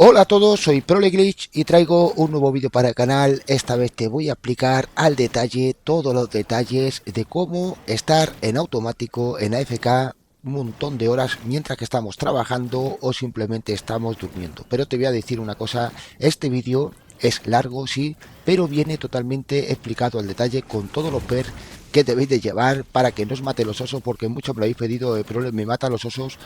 Hola a todos, soy ProleGlitch y traigo un nuevo vídeo para el canal. Esta vez te voy a explicar al detalle todos los detalles de cómo estar en automático en AFK un montón de horas mientras que estamos trabajando o simplemente estamos durmiendo. Pero te voy a decir una cosa, este vídeo es largo, sí, pero viene totalmente explicado al detalle con todos los perks que debéis de llevar para que no os mate los osos, porque muchos me lo habéis pedido, pero me matan los osos,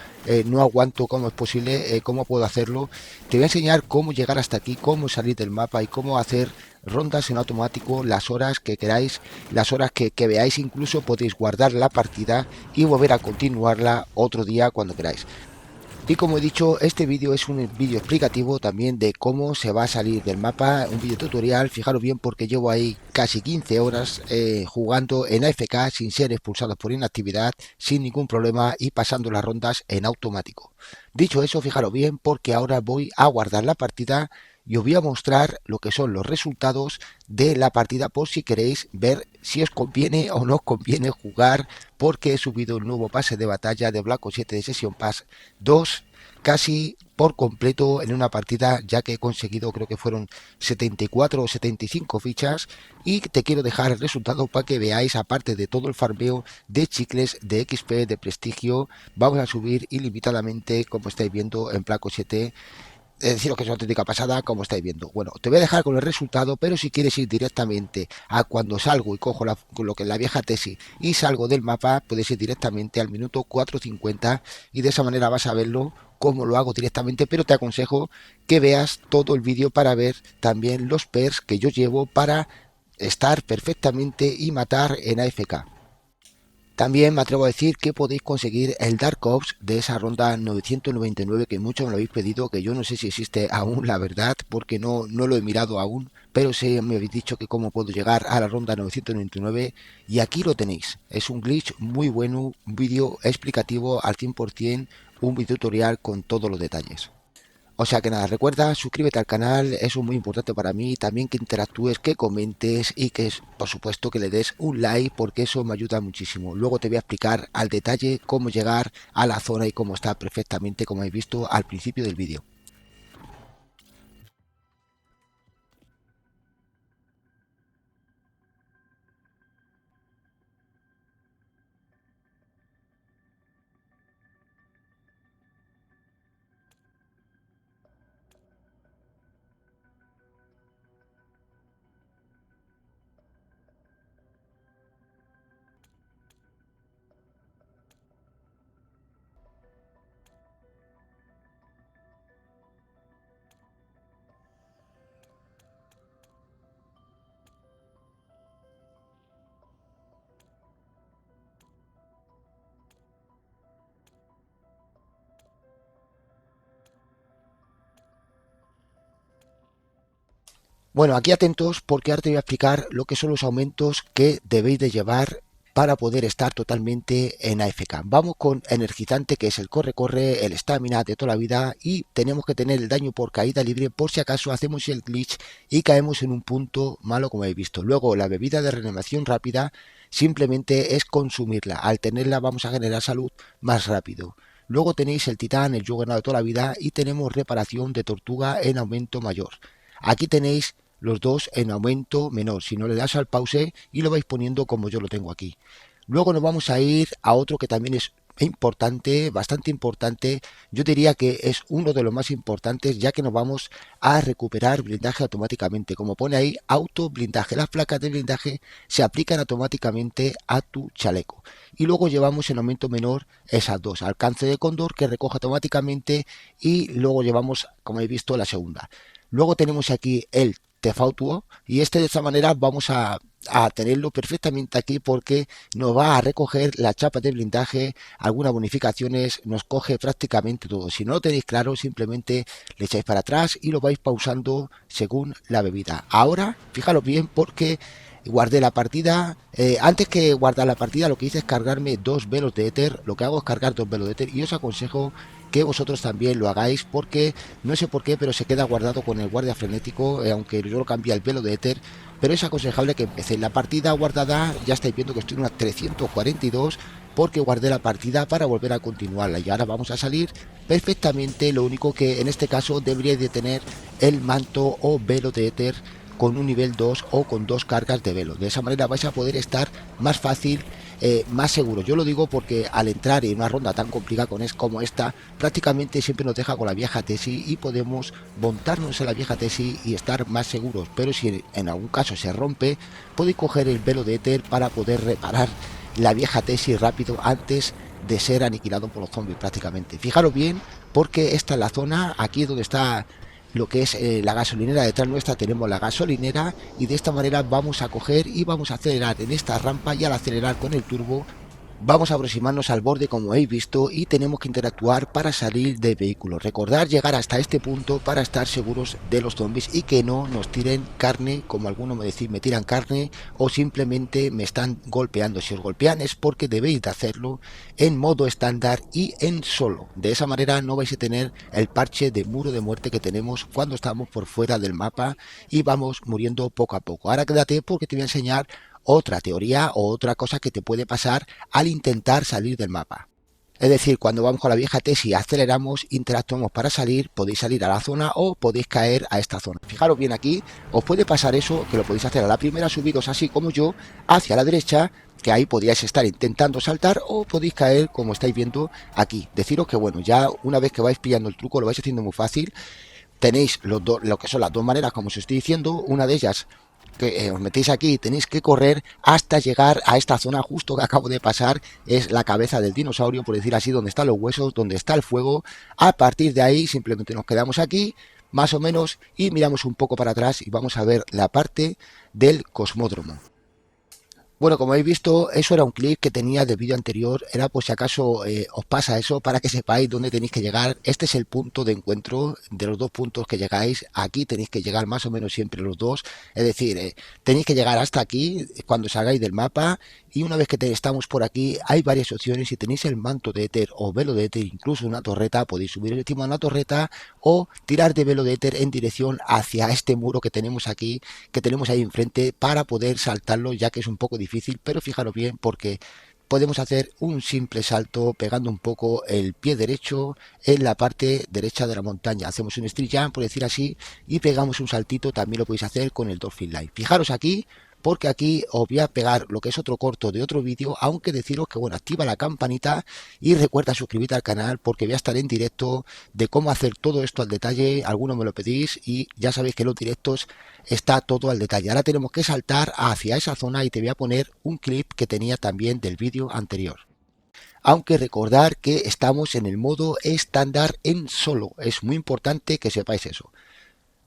no aguanto, cómo es posible, cómo puedo hacerlo. Te voy a enseñar cómo llegar hasta aquí, cómo salir del mapa y cómo hacer rondas en automático las horas que queráis, las horas que veáis. Incluso podéis guardar la partida y volver a continuarla otro día cuando queráis. Y como he dicho, este vídeo es un vídeo explicativo también de cómo se va a salir del mapa, un vídeo tutorial. Fijaros bien, porque llevo ahí casi 15 horas jugando en AFK sin ser expulsado por inactividad, sin ningún problema y pasando las rondas en automático. Dicho eso, fijaros bien, porque ahora voy a guardar la partida y os voy a mostrar lo que son los resultados de la partida, por si queréis ver si os conviene o no os conviene jugar, porque he subido el nuevo pase de batalla de Black Ops 7 de Season Pass 2 casi por completo en una partida, ya que he conseguido, creo que fueron 74 o 75 fichas, y te quiero dejar el resultado para que veáis. Aparte de todo el farmeo de chicles, de XP, de prestigio, vamos a subir ilimitadamente, como estáis viendo en Black Ops 7. Deciros que es una auténtica pasada, como estáis viendo. Bueno, te voy a dejar con el resultado, pero si quieres ir directamente a cuando salgo y cojo lo que es la vieja tesis y salgo del mapa, puedes ir directamente al minuto 4:50 y de esa manera vas a verlo cómo lo hago directamente. Pero te aconsejo que veas todo el vídeo para ver también los perks que yo llevo para estar perfectamente y matar en AFK. También me atrevo a decir que podéis conseguir el Dark Ops de esa ronda 999, que muchos me lo habéis pedido, que yo no sé si existe aún, la verdad, porque no lo he mirado aún, pero sí me habéis dicho que cómo puedo llegar a la ronda 999 y aquí lo tenéis. Es un glitch muy bueno, un vídeo explicativo al 100%, un video tutorial con todos los detalles. O sea que nada, recuerda, suscríbete al canal, eso es muy importante para mí, también que interactúes, que comentes y que por supuesto que le des un like, porque eso me ayuda muchísimo. Luego te voy a explicar al detalle cómo llegar a la zona y cómo está perfectamente, como habéis visto al principio del vídeo. Bueno, aquí atentos, porque ahora te voy a explicar lo que son los aumentos que debéis de llevar para poder estar totalmente en AFK. Vamos con energizante, que es el corre-corre, el estamina de toda la vida, y tenemos que tener el daño por caída libre por si acaso hacemos el glitch y caemos en un punto malo, como habéis visto. Luego la bebida de reanimación rápida simplemente es consumirla. Al tenerla vamos a generar salud más rápido. Luego tenéis el titán, el juggernaut de toda la vida, y tenemos reparación de tortuga en aumento mayor. Aquí tenéis los dos en aumento menor. Si no, le das al pause y lo vais poniendo como yo lo tengo aquí. Luego nos vamos a ir a otro que también es importante, bastante importante. Yo diría que es uno de los más importantes, ya que nos vamos a recuperar blindaje automáticamente. Como pone ahí, auto blindaje. Las placas de blindaje se aplican automáticamente a tu chaleco. Y luego llevamos en aumento menor esas dos. Alcance de cóndor, que recoge automáticamente, y luego llevamos, como he visto, la segunda. Luego tenemos aquí el Tefautuo, y de esta manera vamos a tenerlo perfectamente aquí, porque nos va a recoger la chapa de blindaje, algunas bonificaciones, nos coge prácticamente todo. Si no lo tenéis claro, simplemente le echáis para atrás y lo vais pausando según la bebida. Ahora, fijaros bien, porque guardé la partida. Antes que guardar la partida, lo que hice es cargarme dos velos de éter. Lo que hago es cargar dos velos de éter, y os aconsejo que vosotros también lo hagáis, porque no sé por qué, pero se queda guardado con el guardia frenético, aunque yo lo cambié al velo de éter. Pero es aconsejable que empecéis la partida guardada. Ya estáis viendo que estoy en una 342, porque guardé la partida para volver a continuarla. Y ahora vamos a salir perfectamente. Lo único que en este caso deberíais de tener el manto o velo de éter con un nivel 2 o con 2 cargas de velo. De esa manera vais a poder estar más fácil, más seguro. Yo lo digo porque al entrar en una ronda tan complicada como esta, prácticamente siempre nos deja con la vieja tesis y podemos montarnos en la vieja tesis y estar más seguros. Pero si en algún caso se rompe, podéis coger el velo de éter para poder reparar la vieja tesis rápido antes de ser aniquilado por los zombies prácticamente. Fijaros bien, porque esta es la zona, aquí es donde está lo que es la gasolinera. Detrás nuestra tenemos la gasolinera y de esta manera vamos a coger y vamos a acelerar en esta rampa, y al acelerar con el turbo vamos a aproximarnos al borde como habéis visto y tenemos que interactuar para salir del vehículo. Recordad llegar hasta este punto para estar seguros de los zombies y que no nos tiren carne, como algunos me decís, me tiran carne o simplemente me están golpeando. Si os golpean es porque debéis de hacerlo en modo estándar y en solo. De esa manera no vais a tener el parche de muro de muerte que tenemos cuando estamos por fuera del mapa y vamos muriendo poco a poco. Ahora quédate porque te voy a enseñar otra teoría o otra cosa que te puede pasar al intentar salir del mapa. Es decir, cuando vamos con la vieja tesis, aceleramos, interactuamos para salir, podéis salir a la zona o podéis caer a esta zona. Fijaros bien aquí, os puede pasar eso, que lo podéis hacer a la primera, subiros así como yo, hacia la derecha, que ahí podríais estar intentando saltar, o podéis caer como estáis viendo aquí. Deciros que bueno, ya una vez que vais pillando el truco lo vais haciendo muy fácil. Tenéis lo que son las dos maneras, como os estoy diciendo. Una de ellas, que os metéis aquí y tenéis que correr hasta llegar a esta zona justo que acabo de pasar, es la cabeza del dinosaurio, por decir así, donde están los huesos, donde está el fuego. A partir de ahí simplemente nos quedamos aquí, más o menos, y miramos un poco para atrás y vamos a ver la parte del cosmódromo. Bueno, como habéis visto, eso era un clip que tenía del vídeo anterior. Era por si acaso os pasa eso, para que sepáis dónde tenéis que llegar. Este es el punto de encuentro de los dos puntos que llegáis. Aquí tenéis que llegar más o menos siempre los dos. Es decir, tenéis que llegar hasta aquí cuando salgáis del mapa. Y una vez que estamos por aquí, hay varias opciones. Si tenéis el manto de éter o velo de éter, incluso una torreta, podéis subir encima de una torreta o tirar de velo de éter en dirección hacia este muro que tenemos aquí, que tenemos ahí enfrente, para poder saltarlo, ya que es un poco difícil. Pero fijaros bien, porque podemos hacer un simple salto pegando un poco el pie derecho en la parte derecha de la montaña. Hacemos un street jump, por decir así, y pegamos un saltito. También lo podéis hacer con el Dolphin Life. Fijaros aquí, porque aquí os voy a pegar lo que es otro corto de otro vídeo, aunque deciros que bueno, activa la campanita y recuerda suscribirte al canal, porque voy a estar en directo de cómo hacer todo esto al detalle. Algunos me lo pedís y ya sabéis que en los directos está todo al detalle. Ahora tenemos que saltar hacia esa zona y te voy a poner un clip que tenía también del vídeo anterior. Aunque recordar que estamos en el modo estándar en solo, es muy importante que sepáis eso.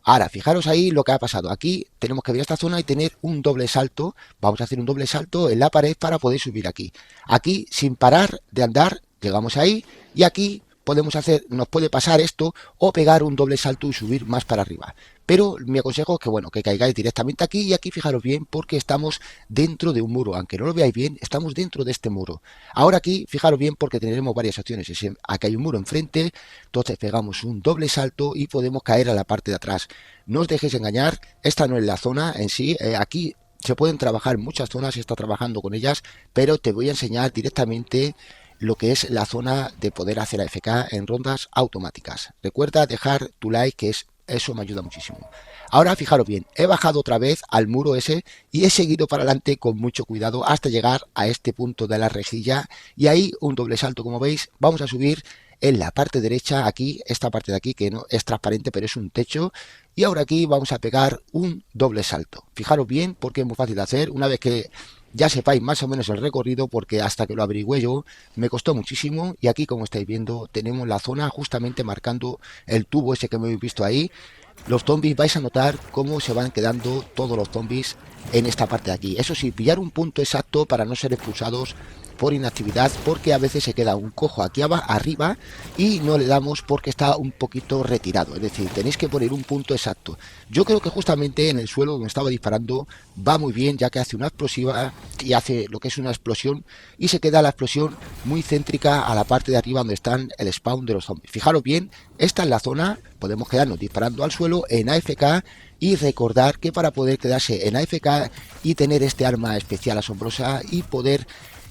Ahora, fijaros ahí lo que ha pasado. Aquí tenemos que ver esta zona y tener un doble salto. Vamos a hacer un doble salto en la pared para poder subir aquí. Aquí, sin parar de andar, llegamos ahí y aquí podemos hacer, nos puede pasar esto o pegar un doble salto y subir más para arriba. Pero mi consejo es que bueno, que caigáis directamente aquí, y aquí fijaros bien porque estamos dentro de un muro. Aunque no lo veáis bien, estamos dentro de este muro. Ahora aquí fijaros bien porque tendremos varias opciones. Aquí hay un muro enfrente, entonces pegamos un doble salto y podemos caer a la parte de atrás. No os dejéis engañar, esta no es la zona en sí. Aquí se pueden trabajar muchas zonas, se está trabajando con ellas, pero te voy a enseñar directamente lo que es la zona de poder hacer AFK en rondas automáticas. Recuerda dejar tu like, que eso me ayuda muchísimo. Ahora fijaros bien, he bajado otra vez al muro ese y he seguido para adelante con mucho cuidado hasta llegar a este punto de la rejilla, y ahí un doble salto. Como veis, vamos a subir en la parte derecha, aquí, esta parte de aquí que no es transparente pero es un techo, y ahora aquí vamos a pegar un doble salto. Fijaros bien porque es muy fácil de hacer. Una vez que ya sepáis más o menos el recorrido, porque hasta que lo averigüé yo me costó muchísimo. Y aquí, como estáis viendo, tenemos la zona justamente marcando el tubo ese que me habéis visto ahí. Los zombies, vais a notar cómo se van quedando todos los zombies en esta parte de aquí. Eso sí, pillar un punto exacto para no ser expulsados por inactividad, porque a veces se queda un cojo aquí arriba y no le damos porque está un poquito retirado. Es decir, tenéis que poner un punto exacto. Yo creo que justamente en el suelo donde estaba disparando va muy bien, ya que hace una explosiva y hace lo que es una explosión, y se queda la explosión muy céntrica a la parte de arriba donde están el spawn de los zombies. Fijaros bien, esta es la zona. Podemos quedarnos disparando al suelo en AFK, y recordar que para poder quedarse en AFK y tener este arma especial asombrosa y poder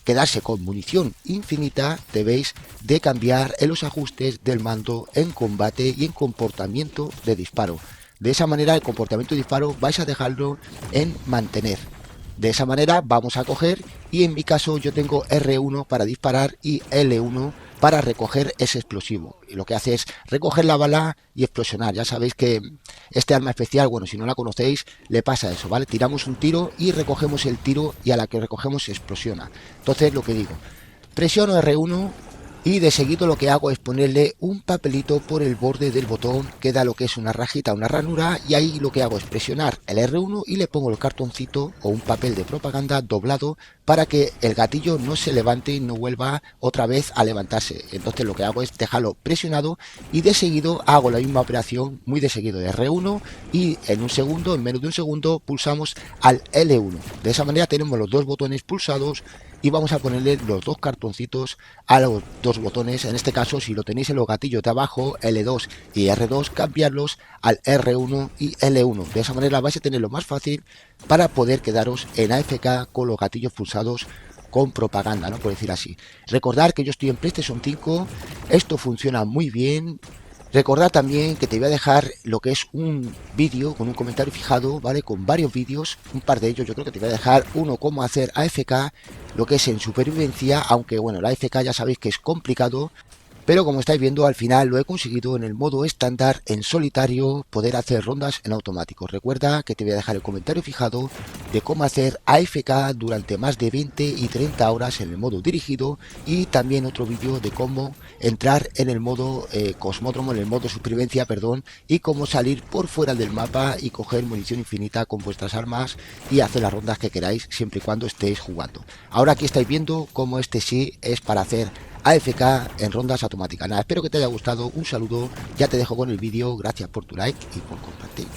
quedarse con munición infinita, debéis de cambiar en los ajustes del mando en combate y en comportamiento de disparo. De esa manera el comportamiento de disparo vais a dejarlo en mantener. De esa manera vamos a coger, y en mi caso yo tengo R1 para disparar y L1 para recoger ese explosivo. Y lo que hace es recoger la bala y explosionar. Ya sabéis que este arma especial, bueno, si no la conocéis, le pasa eso, ¿vale? Tiramos un tiro y recogemos el tiro, y a la que recogemos se explosiona. Entonces, lo que digo, presiono R1 y de seguido lo que hago es ponerle un papelito por el borde del botón que da lo que es una rajita, una ranura, y ahí lo que hago es presionar el R1 y le pongo el cartoncito o un papel de propaganda doblado para que el gatillo no se levante y no vuelva otra vez a levantarse. Entonces lo que hago es dejarlo presionado y de seguido hago la misma operación muy de seguido de R1, y en un segundo, en menos de un segundo, pulsamos al L1. De esa manera tenemos los dos botones pulsados y vamos a ponerle los dos cartoncitos a los dos botones. En este caso, si lo tenéis en los gatillos de abajo, L2 y R2, cambiarlos al R1 y L1. De esa manera vais a tener lo más fácil para poder quedaros en AFK con los gatillos pulsados con propaganda, ¿no? Por decir así. Recordad que yo estoy en PlayStation 5, esto funciona muy bien. Recordad también que te voy a dejar lo que es un vídeo con un comentario fijado, ¿vale? Con varios vídeos, un par de ellos. Yo creo que te voy a dejar uno cómo hacer AFK, lo que es en supervivencia, aunque bueno, la AFK ya sabéis que es complicado, pero como estáis viendo, al final lo he conseguido en el modo estándar, en solitario, poder hacer rondas en automático. Recuerda que te voy a dejar el comentario fijado de cómo hacer AFK durante más de 20 y 30 horas en el modo dirigido, y también otro vídeo de cómo entrar en el modo cosmódromo, en el modo supervivencia, perdón, y cómo salir por fuera del mapa y coger munición infinita con vuestras armas y hacer las rondas que queráis siempre y cuando estéis jugando. Ahora aquí estáis viendo cómo este sí es para hacer AFK en rondas automáticas. Nada, espero que te haya gustado, un saludo, ya te dejo con el vídeo, gracias por tu like y por compartir.